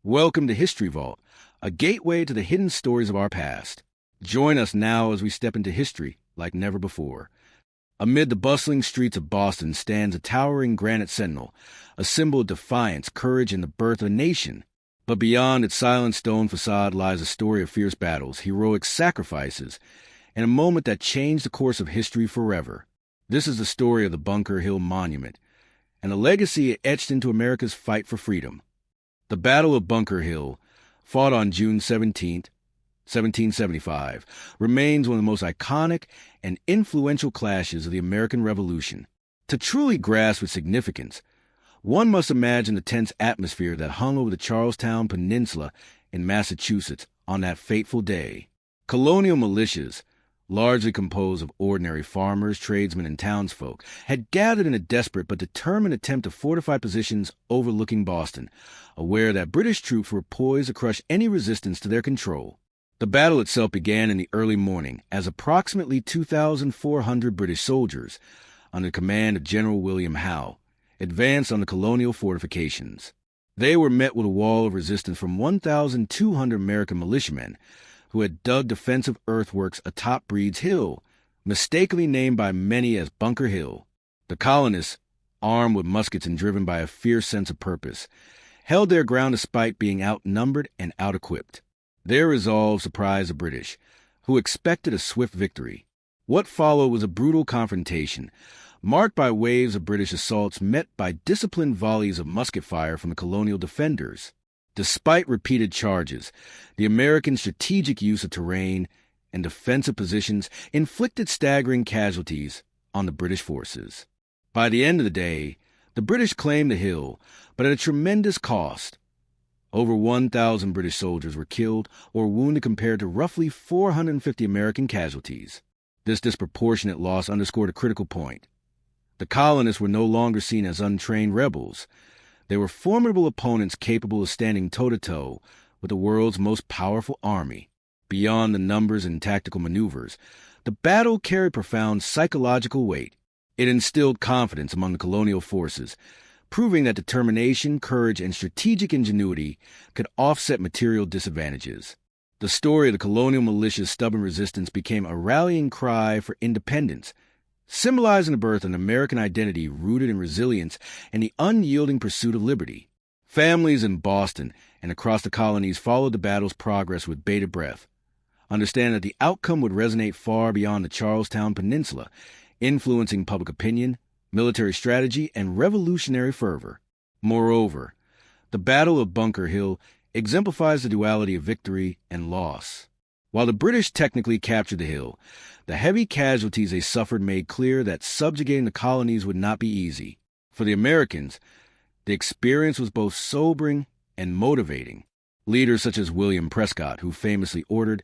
Welcome to History Vault, a gateway to the hidden stories of our past. Join us now as we step into history like never before. Amid the bustling streets of Boston stands a towering granite sentinel, a symbol of defiance, courage, and the birth of a nation. But beyond its silent stone facade lies a story of fierce battles, heroic sacrifices, and a moment that changed the course of history forever. This is the story of the Bunker Hill Monument, and the legacy it etched into America's fight for freedom. The Battle of Bunker Hill, fought on June 17, 1775, remains one of the most iconic and influential clashes of the American Revolution. To truly grasp its significance, one must imagine the tense atmosphere that hung over the Charlestown Peninsula in Massachusetts on that fateful day. Colonial militias, largely composed of ordinary farmers, tradesmen, and townsfolk, had gathered in a desperate but determined attempt to fortify positions overlooking Boston, aware that British troops were poised to crush any resistance to their control. The battle itself began in the early morning as approximately 2,400 British soldiers, under command of General William Howe, advanced on the colonial fortifications. They were met with a wall of resistance from 1,200 American militiamen, who had dug defensive earthworks atop Breed's Hill, mistakenly named by many as Bunker Hill. The colonists, armed with muskets and driven by a fierce sense of purpose, held their ground despite being outnumbered and out-equipped. Their resolve surprised the British, who expected a swift victory. What followed was a brutal confrontation, marked by waves of British assaults met by disciplined volleys of musket fire from the colonial defenders. Despite repeated charges, the American strategic use of terrain and defensive positions inflicted staggering casualties on the British forces. By the end of the day, the British claimed the hill, but at a tremendous cost. Over 1,000 British soldiers were killed or wounded compared to roughly 450 American casualties. This disproportionate loss underscored a critical point. The colonists were no longer seen as untrained rebels. They were formidable opponents capable of standing toe-to-toe with the world's most powerful army. Beyond the numbers and tactical maneuvers, the battle carried profound psychological weight. It instilled confidence among the colonial forces, proving that determination, courage, and strategic ingenuity could offset material disadvantages. The story of the colonial militia's stubborn resistance became a rallying cry for independence, symbolizing the birth of an American identity rooted in resilience and the unyielding pursuit of liberty. Families in Boston and across the colonies followed the battle's progress with bated breath, understanding that the outcome would resonate far beyond the Charlestown Peninsula, influencing public opinion, military strategy, and revolutionary fervor. Moreover, the Battle of Bunker Hill exemplifies the duality of victory and loss. While the British technically captured the hill, the heavy casualties they suffered made clear that subjugating the colonies would not be easy. For the Americans, the experience was both sobering and motivating. Leaders such as William Prescott, who famously ordered,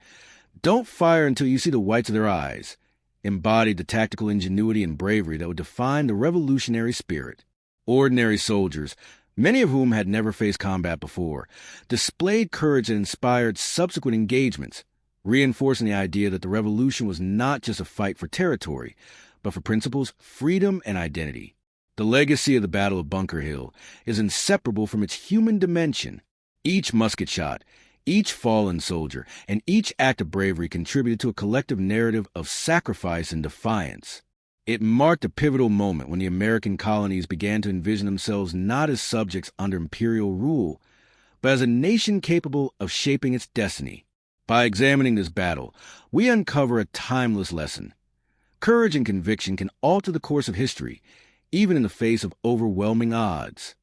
"Don't fire until you see the whites of their eyes," embodied the tactical ingenuity and bravery that would define the revolutionary spirit. Ordinary soldiers, many of whom had never faced combat before, displayed courage that inspired subsequent engagements, reinforcing the idea that the revolution was not just a fight for territory, but for principles, freedom, and identity. The legacy of the Battle of Bunker Hill is inseparable from its human dimension. Each musket shot, each fallen soldier, and each act of bravery contributed to a collective narrative of sacrifice and defiance. It marked a pivotal moment when the American colonies began to envision themselves not as subjects under imperial rule, but as a nation capable of shaping its destiny. By examining this battle, we uncover a timeless lesson. Courage and conviction can alter the course of history, even in the face of overwhelming odds.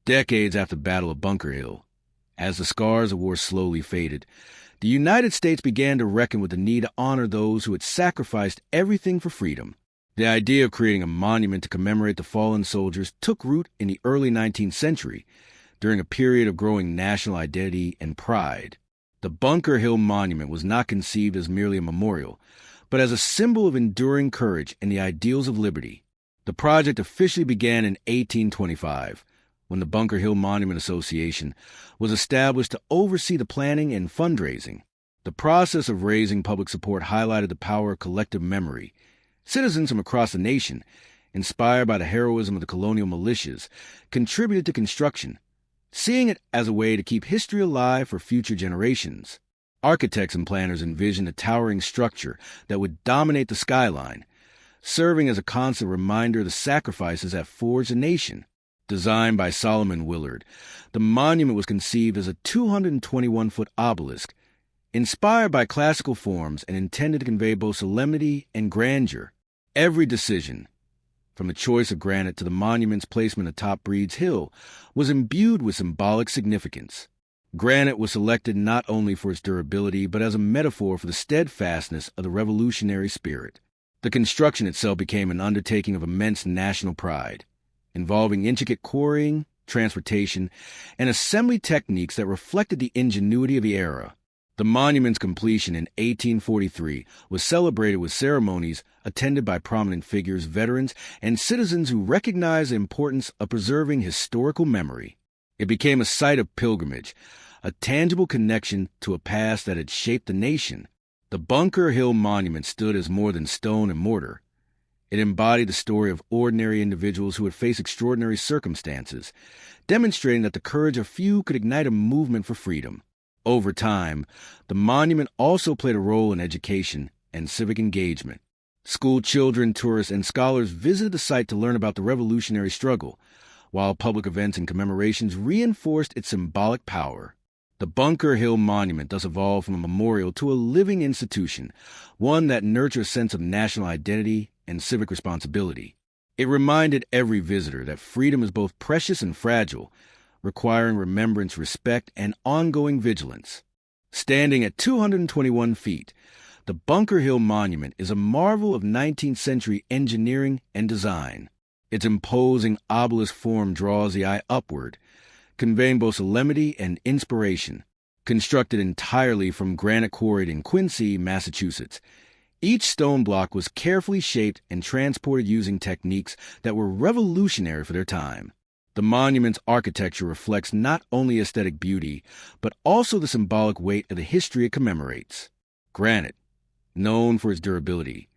Decades after the Battle of Bunker Hill, as the scars of war slowly faded, the United States began to reckon with the need to honor those who had sacrificed everything for freedom. The idea of creating a monument to commemorate the fallen soldiers took root in the early 19th century, during a period of growing national identity and pride. The Bunker Hill Monument was not conceived as merely a memorial, but as a symbol of enduring courage and the ideals of liberty. The project officially began in 1825, when the Bunker Hill Monument Association was established to oversee the planning and fundraising. The process of raising public support highlighted the power of collective memory. Citizens from across the nation, inspired by the heroism of the colonial militias, contributed to construction, seeing it as a way to keep history alive for future generations. Architects and planners envisioned a towering structure that would dominate the skyline, serving as a constant reminder of the sacrifices that forged a nation. Designed by Solomon Willard, the monument was conceived as a 221-foot obelisk, inspired by classical forms and intended to convey both solemnity and grandeur. Every decision, from the choice of granite to the monument's placement atop Breed's Hill, was imbued with symbolic significance. Granite was selected not only for its durability, but as a metaphor for the steadfastness of the revolutionary spirit. The construction itself became an undertaking of immense national pride, involving intricate quarrying, transportation, and assembly techniques that reflected the ingenuity of the era. The monument's completion in 1843 was celebrated with ceremonies attended by prominent figures, veterans, and citizens who recognized the importance of preserving historical memory. It became a site of pilgrimage, a tangible connection to a past that had shaped the nation. The Bunker Hill Monument stood as more than stone and mortar. It embodied the story of ordinary individuals who had faced extraordinary circumstances, demonstrating that the courage of few could ignite a movement for freedom. Over time, the monument also played a role in education and civic engagement. School children, tourists, and scholars visited the site to learn about the revolutionary struggle, while public events and commemorations reinforced its symbolic power. The Bunker Hill Monument thus evolved from a memorial to a living institution, one that nurtured a sense of national identity and civic responsibility. It reminded every visitor that freedom is both precious and fragile, requiring remembrance, respect, and ongoing vigilance. Standing at 221 feet, the Bunker Hill Monument is a marvel of 19th century engineering and design. Its imposing obelisk form draws the eye upward, conveying both solemnity and inspiration. Constructed entirely from granite quarried in Quincy, Massachusetts, each stone block was carefully shaped and transported using techniques that were revolutionary for their time. The monument's architecture reflects not only aesthetic beauty, but also the symbolic weight of the history it commemorates. Granite, known for its durability,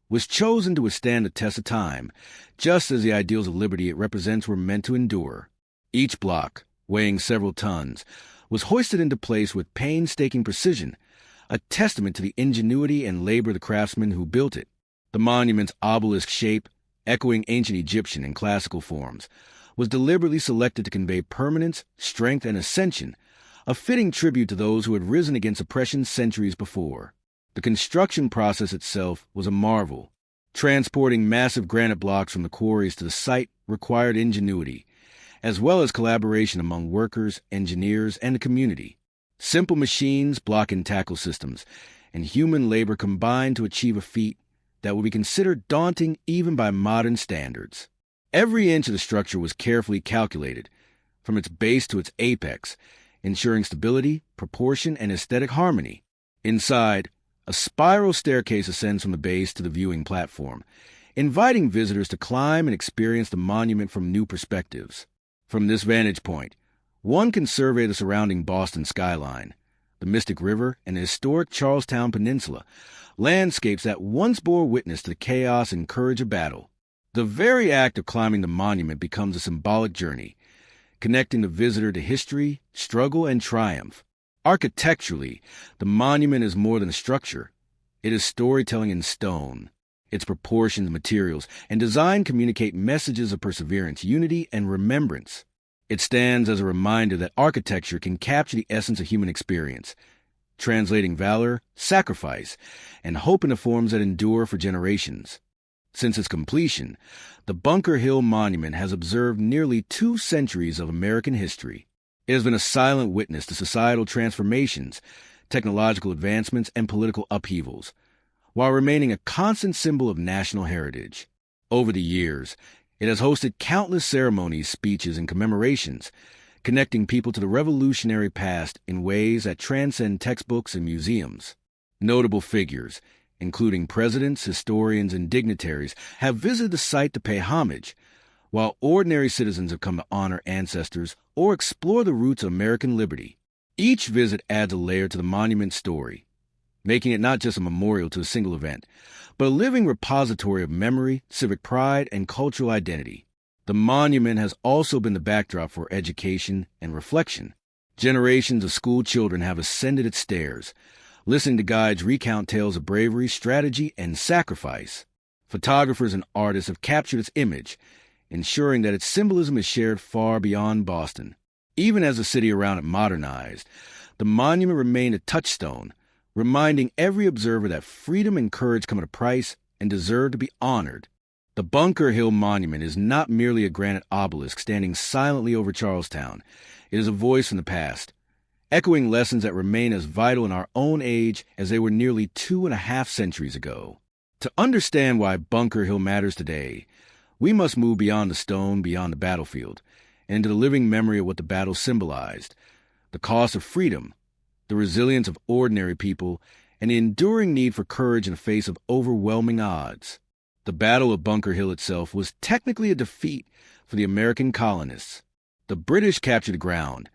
was chosen to withstand the test of time, just as the ideals of liberty it represents were meant to endure. Each block, weighing several tons, was hoisted into place with painstaking precision, a testament to the ingenuity and labor of the craftsmen who built it. The monument's obelisk shape, echoing ancient Egyptian and classical forms, was deliberately selected to convey permanence, strength, and ascension, a fitting tribute to those who had risen against oppression centuries before. The construction process itself was a marvel. Transporting massive granite blocks from the quarries to the site required ingenuity, as well as collaboration among workers, engineers, and the community. Simple machines, block and tackle systems, and human labor combined to achieve a feat that would be considered daunting even by modern standards. Every inch of the structure was carefully calculated, from its base to its apex, ensuring stability, proportion, and aesthetic harmony. Inside, a spiral staircase ascends from the base to the viewing platform, inviting visitors to climb and experience the monument from new perspectives. From this vantage point, one can survey the surrounding Boston skyline, the Mystic River, and the historic Charlestown Peninsula, landscapes that once bore witness to the chaos and courage of battle. The very act of climbing the monument becomes a symbolic journey, connecting the visitor to history, struggle, and triumph. Architecturally, the monument is more than a structure. It is storytelling in stone. Its proportions, materials, and design communicate messages of perseverance, unity, and remembrance. It stands as a reminder that architecture can capture the essence of human experience, translating valor, sacrifice, and hope into forms that endure for generations. Since its completion, the Bunker Hill Monument has observed nearly 2 centuries of American history. It has been a silent witness to societal transformations, technological advancements, and political upheavals, while remaining a constant symbol of national heritage. Over the years, it has hosted countless ceremonies, speeches, and commemorations, connecting people to the revolutionary past in ways that transcend textbooks and museums. Notable figures, including presidents, historians, and dignitaries, have visited the site to pay homage, while ordinary citizens have come to honor ancestors or explore the roots of American liberty. Each visit adds a layer to the monument's story, making it not just a memorial to a single event, but a living repository of memory, civic pride, and cultural identity. The monument has also been the backdrop for education and reflection. Generations of school children have ascended its stairs, listening to guides recount tales of bravery, strategy, and sacrifice. Photographers and artists have captured its image, ensuring that its symbolism is shared far beyond Boston. Even as the city around it modernized, the monument remained a touchstone, reminding every observer that freedom and courage come at a price and deserve to be honored. The Bunker Hill Monument is not merely a granite obelisk standing silently over Charlestown. It is a voice from the past, echoing lessons that remain as vital in our own age as they were nearly 2.5 centuries ago. To understand why Bunker Hill matters today, we must move beyond the stone, beyond the battlefield, and into the living memory of what the battle symbolized: the cost of freedom, the resilience of ordinary people, and the enduring need for courage in the face of overwhelming odds. The Battle of Bunker Hill itself was technically a defeat for the American colonists. The British captured the ground,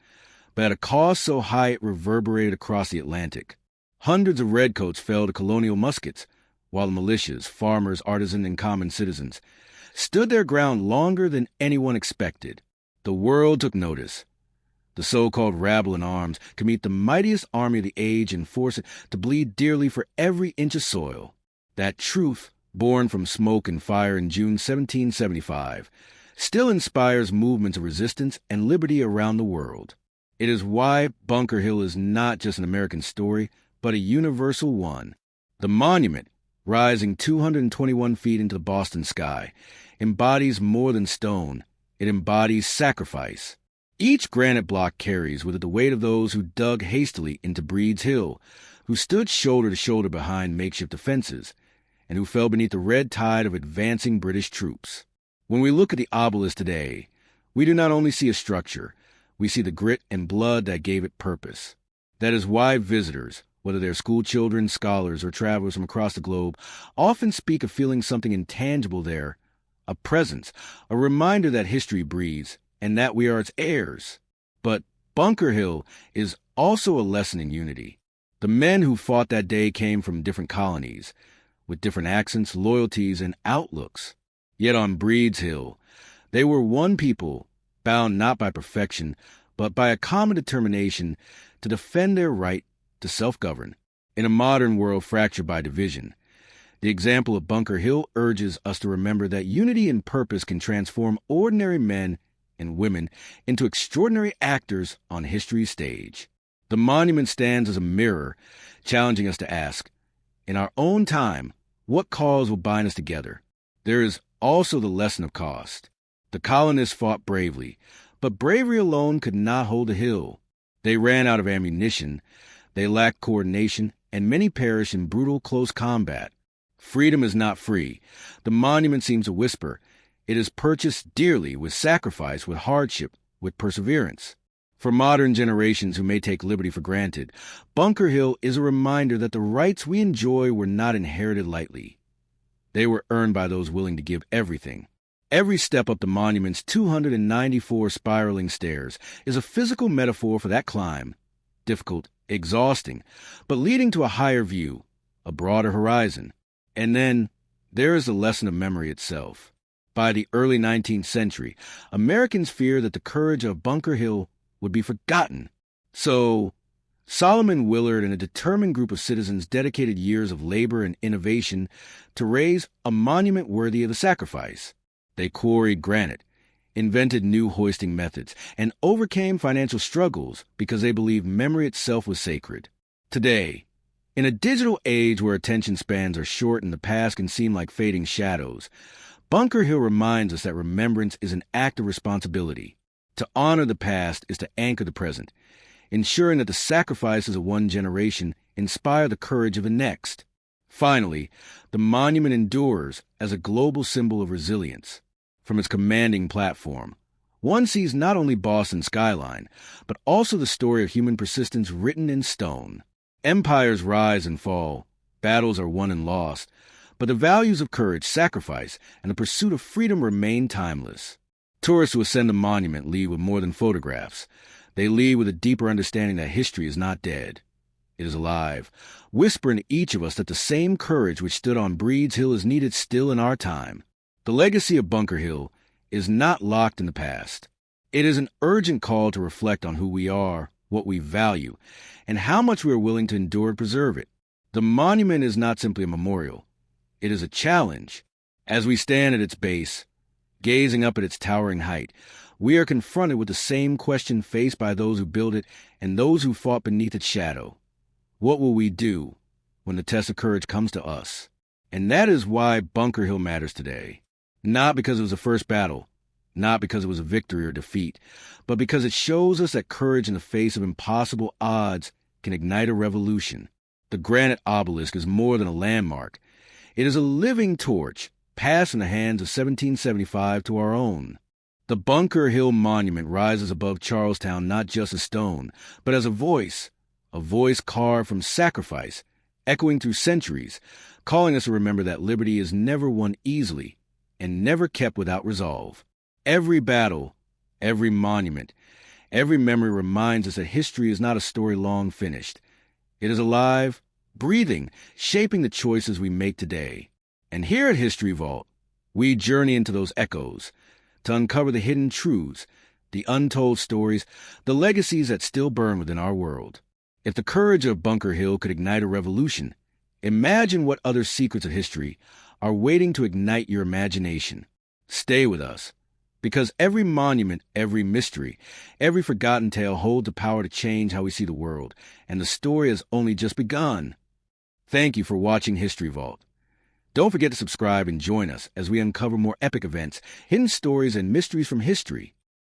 but at a cost so high it reverberated across the Atlantic. Hundreds of redcoats fell to colonial muskets, while the militias, farmers, artisans, and common citizens stood their ground longer than anyone expected. The world took notice. The so-called rabble in arms could meet the mightiest army of the age and force it to bleed dearly for every inch of soil. That truth, born from smoke and fire in June 1775, still inspires movements of resistance and liberty around the world. It is why Bunker Hill is not just an American story, but a universal one. The monument, rising 221 feet into the Boston sky, embodies more than stone. It embodies sacrifice. Each granite block carries with it the weight of those who dug hastily into Breed's Hill, who stood shoulder to shoulder behind makeshift defenses, and who fell beneath the red tide of advancing British troops. When we look at the obelisk today, we do not only see a structure, we see the grit and blood that gave it purpose. That is why visitors, whether they're school children, scholars, or travelers from across the globe, often speak of feeling something intangible there, a presence, a reminder that history breathes, and that we are its heirs. But Bunker Hill is also a lesson in unity. The men who fought that day came from different colonies, with different accents, loyalties, and outlooks. Yet on Breed's Hill, they were one people, bound not by perfection, but by a common determination to defend their right to self-govern. In a modern world fractured by division, the example of Bunker Hill urges us to remember that unity and purpose can transform ordinary men and women into extraordinary actors on history's stage. The monument stands as a mirror, challenging us to ask, in our own time, what cause will bind us together? There is also the lesson of cost. The colonists fought bravely, but bravery alone could not hold the hill. They ran out of ammunition, they lacked coordination, and many perished in brutal close combat. Freedom is not free. The monument seems to whisper. It is purchased dearly with sacrifice, with hardship, with perseverance. For modern generations who may take liberty for granted, Bunker Hill is a reminder that the rights we enjoy were not inherited lightly. They were earned by those willing to give everything. Every step up the monument's 294 spiraling stairs is a physical metaphor for that climb. Difficult, exhausting, but leading to a higher view, a broader horizon. And then there is the lesson of memory itself. By the early 19th century, Americans feared that the courage of Bunker Hill would be forgotten. So, Solomon Willard and a determined group of citizens dedicated years of labor and innovation to raise a monument worthy of the sacrifice. They quarried granite, invented new hoisting methods, and overcame financial struggles because they believed memory itself was sacred. Today, in a digital age where attention spans are short and the past can seem like fading shadows, Bunker Hill reminds us that remembrance is an act of responsibility. To honor the past is to anchor the present, ensuring that the sacrifices of one generation inspire the courage of the next. Finally, the monument endures as a global symbol of resilience. From its commanding platform, one sees not only Boston's skyline, but also the story of human persistence written in stone. Empires rise and fall, battles are won and lost, but the values of courage, sacrifice, and the pursuit of freedom remain timeless. Tourists who ascend the monument leave with more than photographs. They leave with a deeper understanding that history is not dead. It is alive, whispering to each of us that the same courage which stood on Breed's Hill is needed still in our time. The legacy of Bunker Hill is not locked in the past. It is an urgent call to reflect on who we are, what we value, and how much we are willing to endure to preserve it. The monument is not simply a memorial. It is a challenge. As we stand at its base, gazing up at its towering height, we are confronted with the same question faced by those who built it and those who fought beneath its shadow. What will we do when the test of courage comes to us? And that is why Bunker Hill matters today. Not because it was the first battle, not because it was a victory or defeat, but because it shows us that courage in the face of impossible odds can ignite a revolution. The granite obelisk is more than a landmark. It is a living torch, passed from the hands of 1775 to our own. The Bunker Hill Monument rises above Charlestown not just as stone, but as a voice carved from sacrifice, echoing through centuries, calling us to remember that liberty is never won easily and never kept without resolve. Every battle, every monument, every memory reminds us that history is not a story long finished. It is alive, breathing, shaping the choices we make today. And here at History Vault, we journey into those echoes to uncover the hidden truths, the untold stories, the legacies that still burn within our world. If the courage of Bunker Hill could ignite a revolution, imagine what other secrets of history are waiting to ignite your imagination. Stay with us, because every monument, every mystery, every forgotten tale holds the power to change how we see the world, and the story has only just begun. Thank you for watching History Vault. Don't forget to subscribe and join us as we uncover more epic events, hidden stories, and mysteries from history.